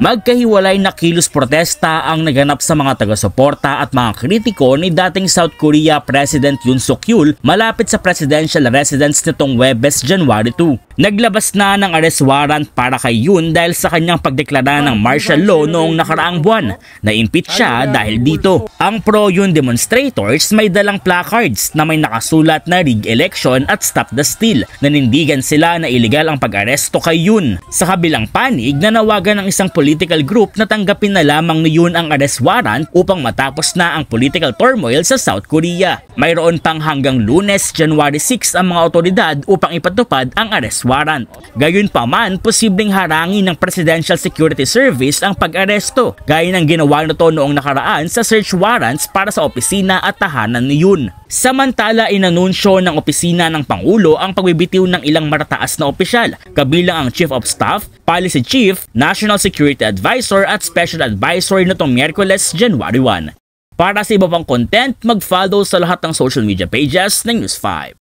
Magkahiwalay na kilos protesta ang naganap sa mga taga-suporta at mga kritiko ni dating South Korea President Yoon Suk-yeol malapit sa presidential residence nitong Huwebes, January 2. Naglabas na ng arrest warrant para kay Yoon dahil sa kanyang pagdeklara ng martial law noong nakaraang buwan. Na-impeach siya dahil dito. Ang pro-Yoon demonstrators may dalang placards na may nakasulat na rig election at stop the steal. Nanindigan sila na iligal ang pag-aresto kay Yoon. Sa kabilang panig, nanawagan ng isang political group na tanggapin na lamang ni Yoon ang arrest warrant upang matapos na ang political turmoil sa South Korea. Mayroon pang hanggang Lunes, January 6 ang mga otoridad upang ipatupad ang arrest warrant. Gayunpaman, posibleng harangin ng Presidential Security Service ang pag-aresto, gaya ng ginawa nito noong nakaraan sa search warrants para sa opisina at tahanan ni Yoon. Samantala, inanunsyo ng opisina ng Pangulo ang pagbibitiw ng ilang matataas na opisyal, kabilang ang Chief of Staff, Policy Chief, National Security Advisor at Special Advisor nitong Miyerkules, January 1. Para sa iba pang content, mag-follow sa lahat ng social media pages ng News 5.